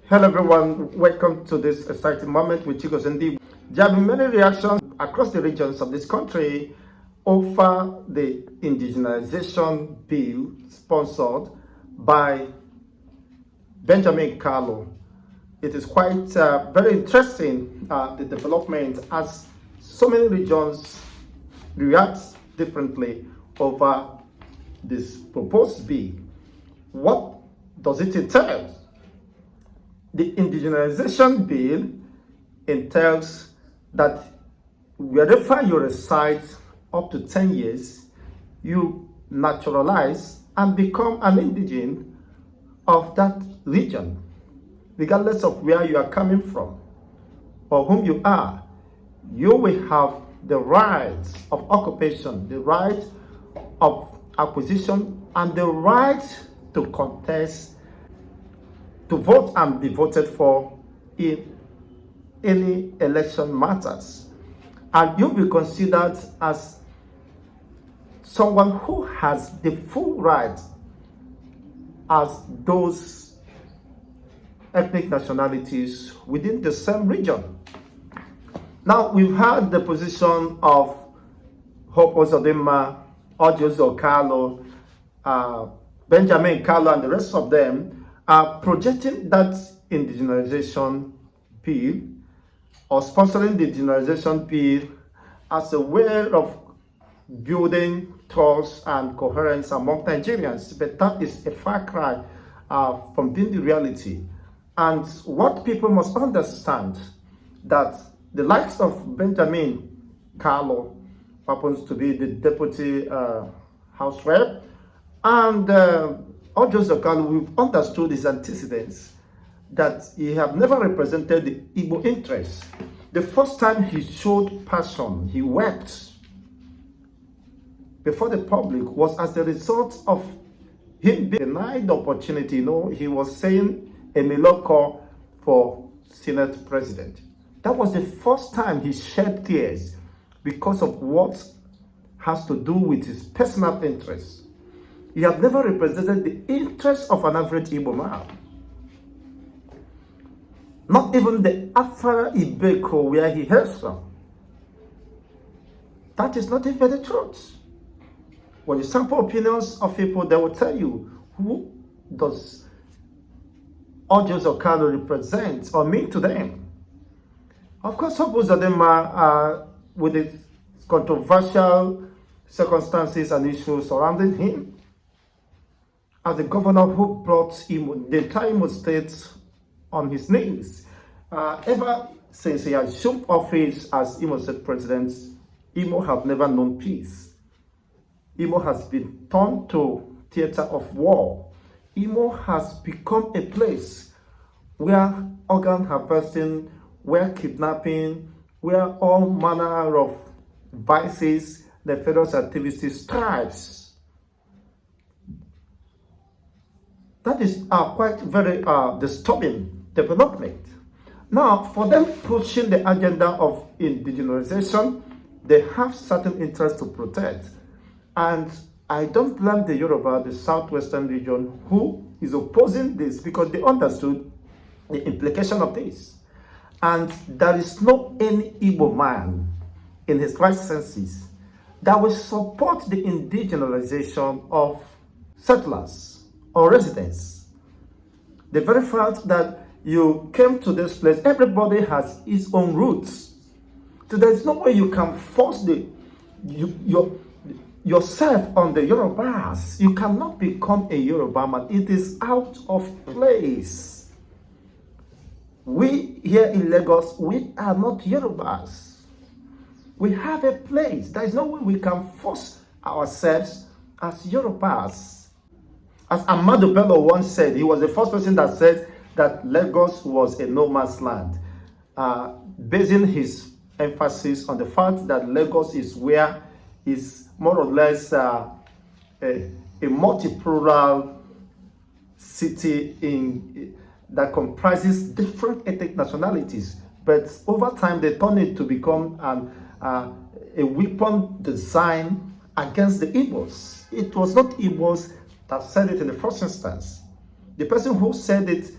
Hello everyone, welcome to this exciting moment with Chicos and D. There have been many reactions across the regions of this country over the indigenization bill sponsored by Benjamin Carlo. It is quite very interesting, the development, as so many regions react differently over this proposed bill. What does it entail? The indigenization bill entails that wherever you reside up to 10 years, you naturalize and become an indigene of that region, regardless of where you are coming from or whom you are. You will have the rights of occupation, the right of acquisition, and the right to contest, to vote and be voted for in any election matters. And you'll be considered as someone who has the full right as those ethnic nationalities within the same region. Now, we've had the position of Hope Uzodimma, Ojozo Carlo, Benjamin Carlo, and the rest of them are projecting that indigenization bill or sponsoring the indigenization bill as a way of building trust and coherence among Nigerians. But that is a far cry from being the reality. And what people must understand, that the likes of Benjamin Carlo happens to be the deputy House Rep, and Ojozo Carlo, we've understood his antecedents, that he have never represented the Igbo interests. The first time he showed passion, he wept before the public, was as a result of him being denied the opportunity. He was saying a miloko for Senate president. That was the first time he shed tears because of what has to do with his personal interests. He had never represented the interests of an average Igbo man. Not even the Afara Ibeko where he hails from. That is not even the truth. When you sample opinions of people, they will tell you, who does Ojozo Carlo represent or mean to them? Of course, Hope Uzodimma, with its controversial circumstances and issues surrounding him, as the governor who brought the entire Imo State on his knees. Ever since he assumed office as Imo State president, Imo have never known peace. Imo has been turned to theater of war. Imo has become a place where organ harvesting, where kidnapping, where all manner of vices, nefarious activities thrives. That is quite very disturbing development. Now, for them pushing the agenda of indigenization, they have certain interests to protect. And I don't blame the Yoruba, the southwestern region, who is opposing this, because they understood the implication of this. And there is no any Igbo man in his right senses that will support the indigenization of settlers or residents. The very fact that you came to this place, everybody has his own roots. So there's no way you can force yourself on the Yorubas. You cannot become a Yoruba man. It is out of place. We here in Lagos, we are not Yorubas. We have a place. There is no way we can force ourselves as Yorubas. As Amadu Bello once said, he was the first person that said that Lagos was a no man's land, basing his emphasis on the fact that Lagos is where is more or less a multi-plural city that comprises different ethnic nationalities. But over time, they turned it to become a weapon designed against the Igbos. It was not Igbos that said it in the first instance. The person who said it,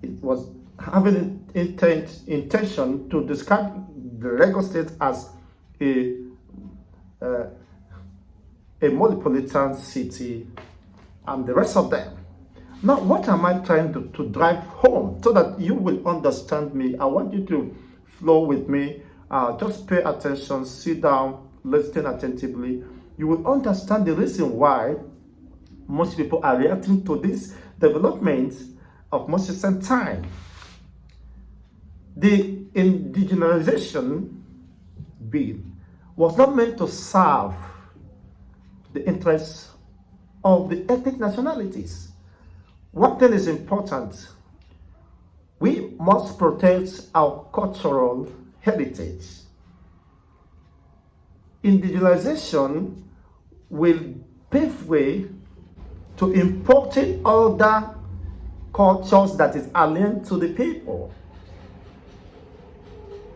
it was having intention to describe the Lagos State as a uh, a metropolitan city and the rest of them. Now, what am I trying to drive home so that you will understand me? I want you to flow with me. Just pay attention, sit down, listen attentively. You will understand the reason why most people are reacting to this development of most recent time. The Indigenization bill was not meant to serve the interests of the ethnic nationalities. One thing is important. We must protect our cultural heritage. Indigenization will pave way to importing other cultures that is alien to the people,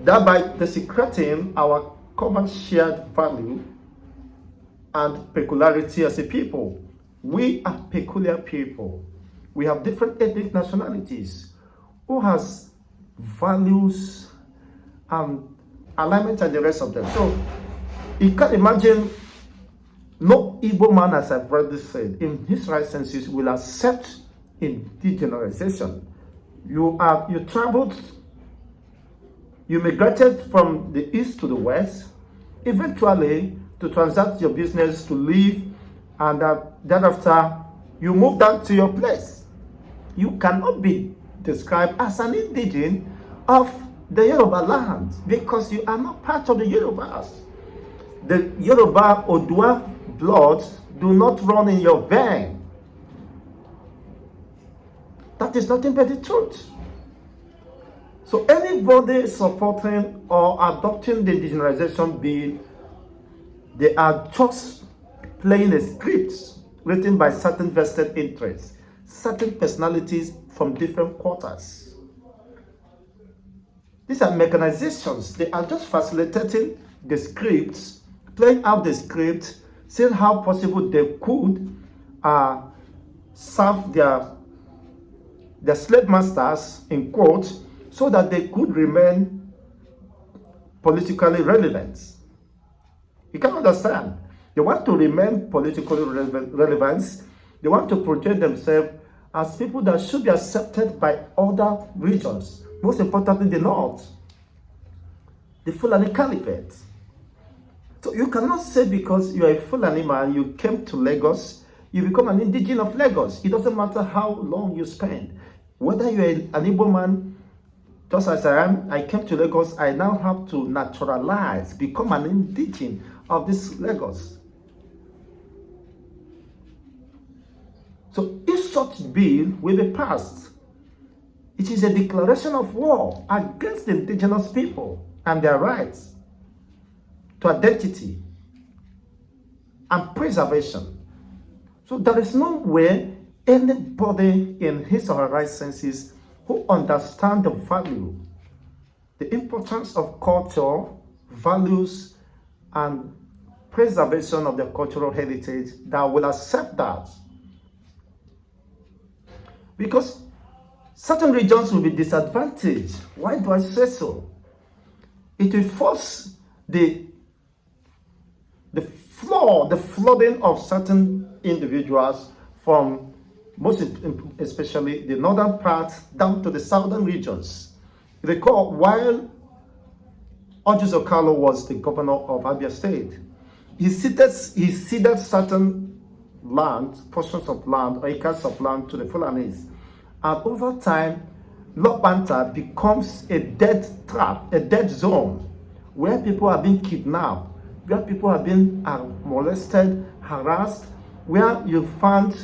thereby desecrating our common shared value and peculiarity as a people. We are peculiar people. We have different ethnic nationalities who has values and alignment and the rest of them. So you can imagine no Igbo man, as I've already said, in his right senses will accept indigenization. You traveled, you migrated from the east to the west, eventually to transact your business, to live, and thereafter you move down to your place. You cannot be described as an indigene of the Yoruba land because you are not part of the Yorubas. The Yoruba Odua blood do not run in your vein. That is nothing but the truth. So anybody supporting or adopting the indigenization bill, they are just playing a script written by certain vested interests, certain personalities from different quarters. These are mechanizations. They are just facilitating the scripts, playing out the script, seeing how possible they could serve their slave masters, in quotes, so that they could remain politically relevant. You can understand. They want to remain politically relevant. They want to project themselves as people that should be accepted by other regions, most importantly the North, the Fulani Caliphate. So you cannot say because you are a Fulani man, you came to Lagos, you become an indigene of Lagos. It doesn't matter how long you spend. Whether you're an Igbo man, just as I am, I came to Lagos, I now have to naturalize, become an indigene of this Lagos. So if such bill will be passed, it is a declaration of war against the indigenous people and their rights to identity and preservation. So there is no way anybody in his or her right senses who understand the value, the importance of culture, values, and preservation of their cultural heritage that will accept that. Because certain regions will be disadvantaged. Why do I say so? It will force the flooding of certain individuals from most especially the northern part down to the southern regions. Recall, while Orjus Okalo was the governor of Abia State, he ceded certain land, portions of land, acres of land to the Fulanis. And over time, Lokbanta becomes a death trap, a dead zone, where people are being kidnapped, where people are being molested, harassed, where you find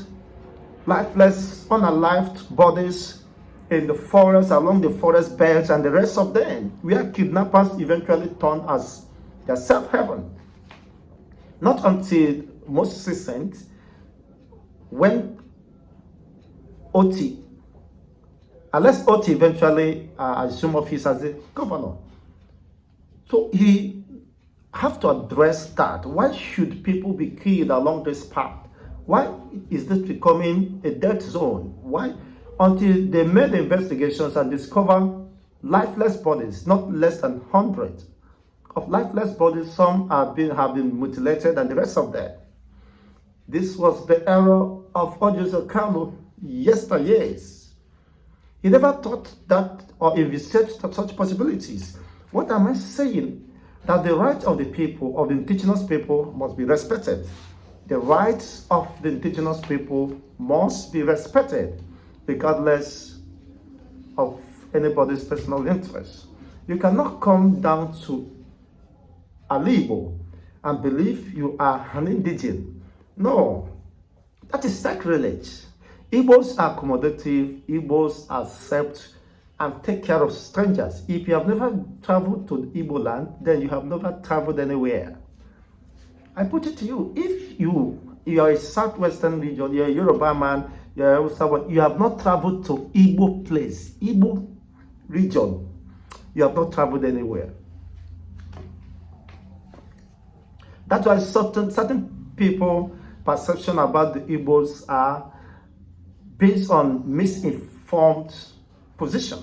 lifeless, unalived bodies in the forest, along the forest beds, and the rest of them, where kidnappers eventually turn as their safe haven. Not until most recent, when Oti, unless Oti eventually assumed office as the governor. So he have to address that. Why should people be killed along this path? Why is this becoming a dead zone? Why until they made investigations and discovered lifeless bodies, not less than 100 of lifeless bodies. Some have been mutilated, and the rest of them. This was the era of Ojuzo Kalu yesteryears. He never thought that or envisaged such possibilities. What am I saying? That the rights of the people, of the indigenous people, must be respected. The rights of the indigenous people must be respected, regardless of anybody's personal interest. You cannot come down to Alibo and believe you are an indigene. No, that is sacrilege. Igbos are accommodative, Igbos accept and take care of strangers. If you have never traveled to Igbo land, then you have never traveled anywhere. I put it to you, if you are a southwestern region, you're a Yoruba man, you're someone, you have not traveled to Igbo place, Igbo region, you have not traveled anywhere. That's why certain people perception about the Igbos are based on misinformed position.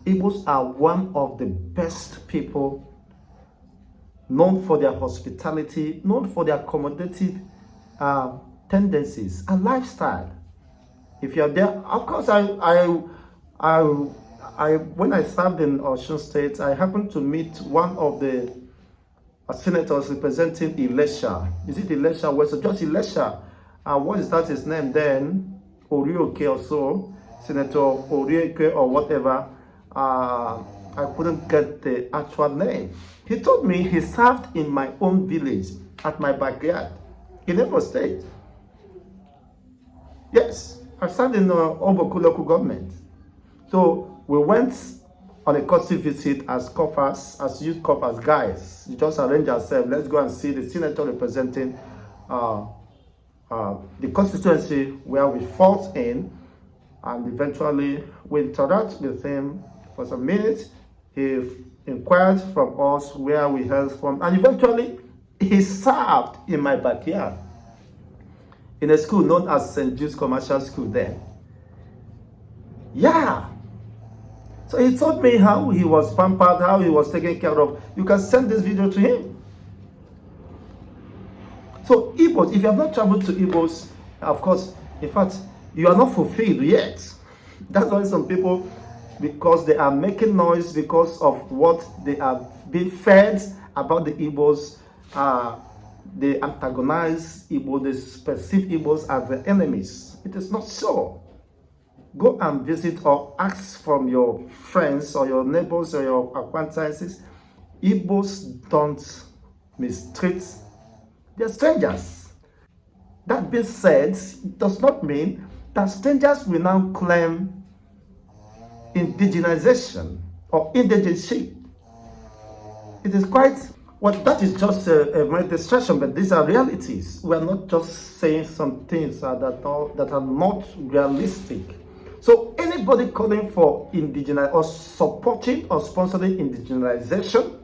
Igbos are one of the best people, known for their hospitality, known for their accommodative tendencies and lifestyle. If you're there, of course, when I served in Osun State, I happened to meet one of the senators representing Ilesha. Is it Ilesha West? Just Ilesha. What is that his name then? Orioke or so. Senator Orioke or whatever. I couldn't get the actual name. He told me he served in my own village, at my backyard, in Imo State. Yes, I served in Oboku local government. So we went on a courtesy visit as coppers, as youth coppers guys. You just arrange ourselves. Let's go and see the senator representing the constituency where we fought in, and eventually we interact with him for some minutes. He inquired from us where we hailed from, and eventually he served in my backyard in a school known as St. Jude's Commercial School then. Yeah. So he told me how he was pampered, how he was taken care of. You can send this video to him. So Igbos, if you have not traveled to Igbos, of course, in fact, you are not fulfilled yet. That's why some people, because they are making noise because of what they are being fed about the Igbos, they antagonize Igbo, they perceive Igbos as the enemies. It is not so. Go and visit or ask from your friends or your neighbors or your acquaintances. Igbos don't mistreat their strangers. That being said, it does not mean that strangers will now claim indigenization or indigenship. It is quite, well, that is just a distraction, but these are realities. We are not just saying some things that are not realistic. So anybody calling for indigenization or supporting or sponsoring indigenization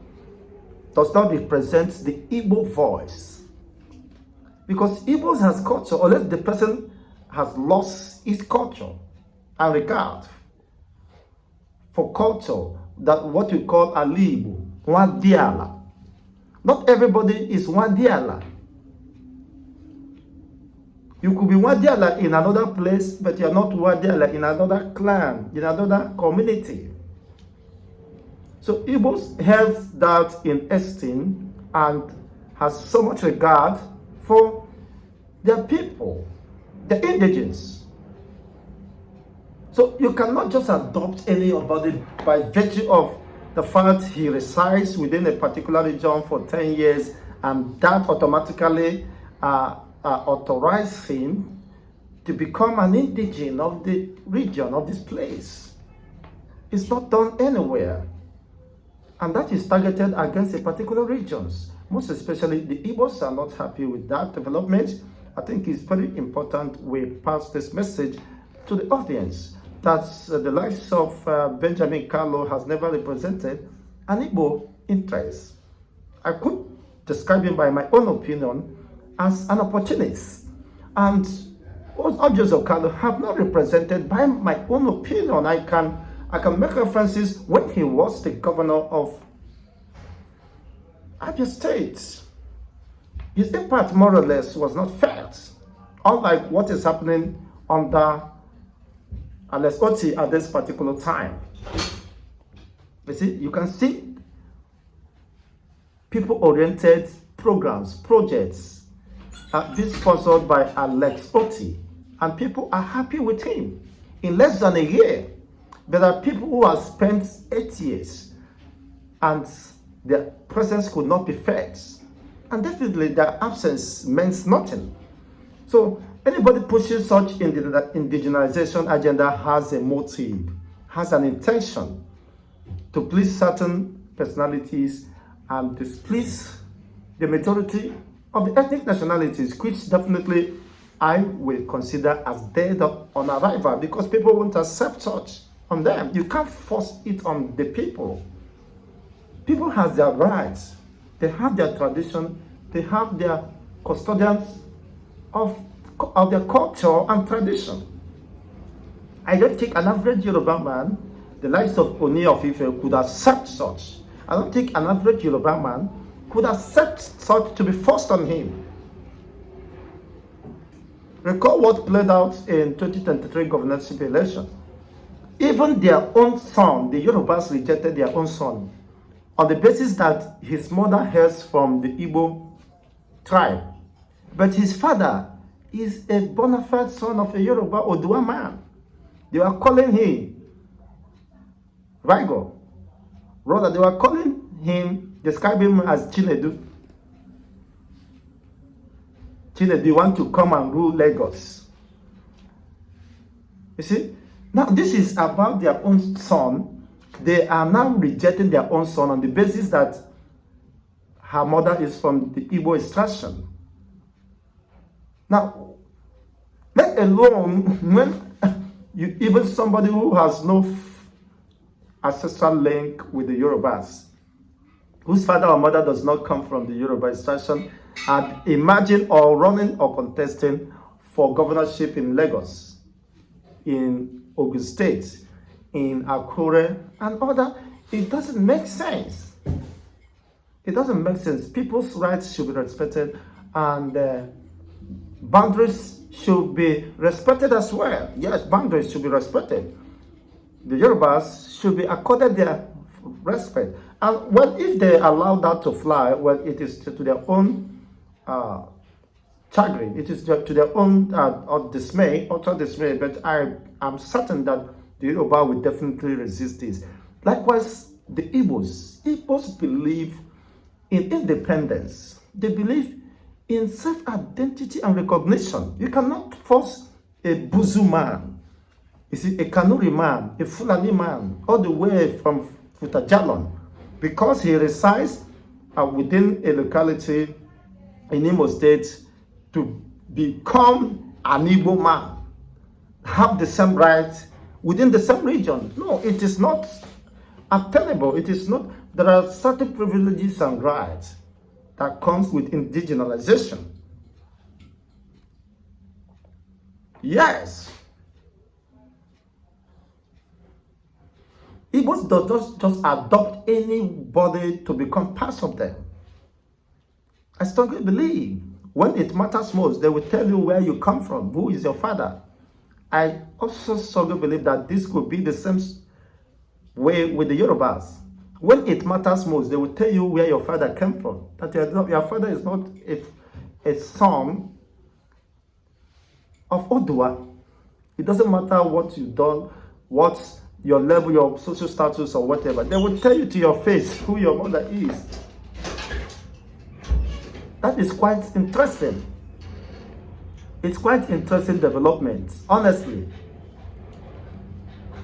does not represent the Igbo voice. Because Igbos has culture, unless the person has lost his culture and regard for culture, that what we call Alibo, Wadiala. Not everybody is Wadiala. You could be Wadiala in another place, but you are not Wadiala in another clan, in another community. So Igbos held that in esteem and has so much regard for their people, the indigenes. So you cannot just adopt anybody by virtue of the fact he resides within a particular region for 10 years, and that automatically authorize him to become an indigene of the region, of this place. It's not done anywhere. And that is targeted against a particular regions. Most especially the Igbos are not happy with that development. I think it's very important we pass this message to the audience that the likes of Benjamin Carlo has never represented an Igbo interest. I could describe him by my own opinion as an opportunist. And those objects of color have not represented by my own opinion. I can make references when he was the governor of Abia State. His impact more or less was not felt, unlike what is happening under Alex Oti at this particular time. You see, you can see people-oriented programs, projects being sponsored by Alex Oti, and people are happy with him. In less than a year, there are people who have spent 8 years and their presence could not be felt. And definitely their absence means nothing. So anybody pushing such indigenization agenda has a motive, has an intention to please certain personalities and displease the majority of the ethnic nationalities, which definitely I will consider as dead on arrival, because people won't accept such on them. You can't force it on the people. People have their rights, they have their tradition, they have their custodians of their culture and tradition. I don't think an average Yoruba man, the likes of Oni of Ife, could accept such. I don't think an average Yoruba man could accept such to be forced on him. Recall what played out in 2023 governorship election. Even their own son, the Yorubas rejected their own son on the basis that his mother hails from the Igbo tribe. But his father is a bona fide son of a Yoruba Odua man. They were calling him Rigo. Rather, they were calling him, describing him as Chinedu. Chinedu, you want to come and rule Lagos. You see? Now, this is about their own son. They are now rejecting their own son on the basis that her mother is from the Igbo extraction. Now, let alone when even somebody who has no ancestral link with the Yorubas, whose father or mother does not come from the Yoruba extraction, and imagine or running or contesting for governorship in Lagos, in Ogun State, in Akure, and other, it doesn't make sense. It doesn't make sense. People's rights should be respected, and boundaries should be respected as well. Yes, boundaries should be respected. The Yorubas should be accorded their respect. And well, if they allow that to fly, well, it is to their own chagrin. It is to their own dismay, utter dismay. But I am certain that the Yoruba will definitely resist this. Likewise, the Igbos believe in independence. They believe in self-identity and recognition. You cannot force a Buzu man, you see, a Kanuri man, a Fulani man, all the way from Futajalon, because he resides within a locality in Imo State, to become an Igbo man, have the same rights within the same region. No, it is not attainable. It is not. There are certain privileges and rights that comes with indigenization. Yes. Igbos does not just adopt anybody to become part of them. I strongly believe when it matters most, they will tell you where you come from, who is your father. I also strongly believe that this could be the same way with the Yorubas. When it matters most, they will tell you where your father came from. That your father is not a son of Odua. It doesn't matter what you've done, what's your level, your social status, or whatever. They will tell you to your face who your mother is. That is quite interesting. It's quite interesting development, honestly.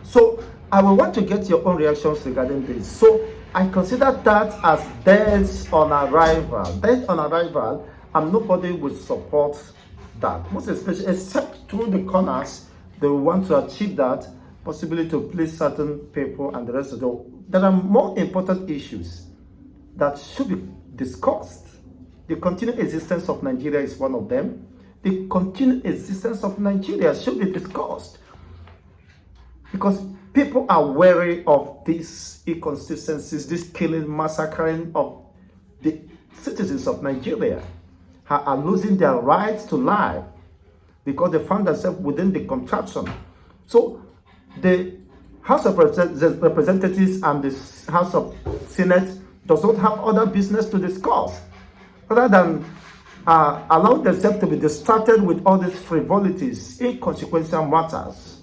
So I will want to get your own reactions regarding this. So I consider that as death on arrival. Death on arrival, and nobody will support that. Most especially, except through the corners, they will want to achieve that, possibly to please certain people and the rest of the. There are more important issues that should be discussed. The continued existence of Nigeria is one of them. the continued existence of Nigeria should be discussed, because people are wary of these inconsistencies, this killing, massacring of the citizens of Nigeria are losing their rights to life because they found themselves within the contraption. So the House of Representatives and the House of Senate does not have other business to discuss rather than allow themselves to be distracted with all these frivolities, inconsequential matters.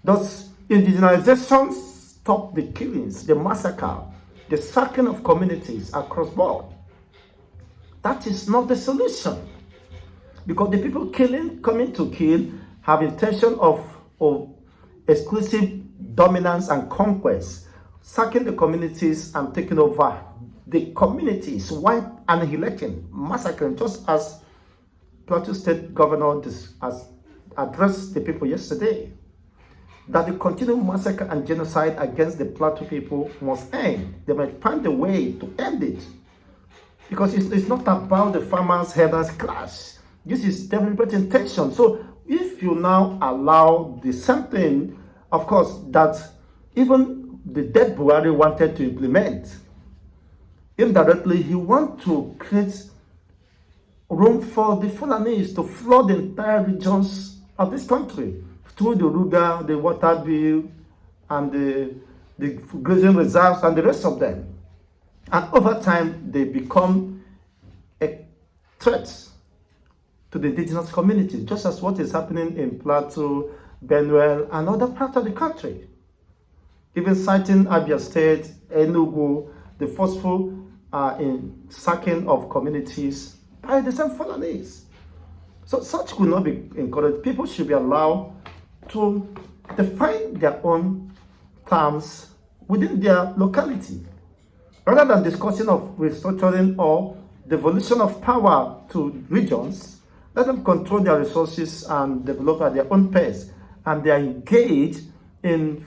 Does indigenization stop the killings, the massacre, the sacking of communities across board? That is not the solution, because the people coming to kill have intention of exclusive dominance and conquest, sacking the communities and taking over the communities, wipe and annihilating, massacring, just as Plateau State Governor has addressed the people yesterday. That the continued massacre and genocide against the Plateau people must end. They might find a way to end it, because it's not about the farmers' headers clash. This is deliberate intention. So if you now allow the same thing, of course, that even the dead Buhari wanted to implement, indirectly he wants to create room for the Fulanis to flood the entire regions of this country through the Ruga, the water bill, and the grazing reserves and the rest of them. And over time, they become a threat to the indigenous community, just as what is happening in Plateau, Benue, and other parts of the country. Even citing Abia State, Enugu, the forceful in sacking of communities by the same Fulanis. So such could not be encouraged. People should be allowed to define their own terms within their locality, rather than discussing of restructuring or devolution of power to regions. Let them control their resources and develop at their own pace, and they are engaged in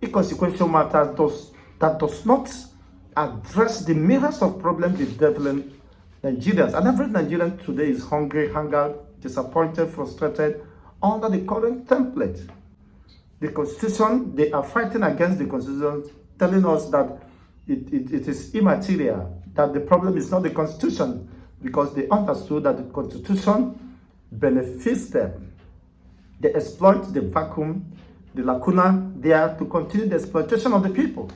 inconsequential matters that does not address the myriad of problems bedeviling Nigerians. And every Nigerian today is hungry, hungered, disappointed, frustrated under the current template. The Constitution, they are fighting against the Constitution, telling us that it is immaterial, that the problem is not the Constitution, because they understood that the Constitution benefits them. They exploit the vacuum, the lacuna there to continue the exploitation of the people.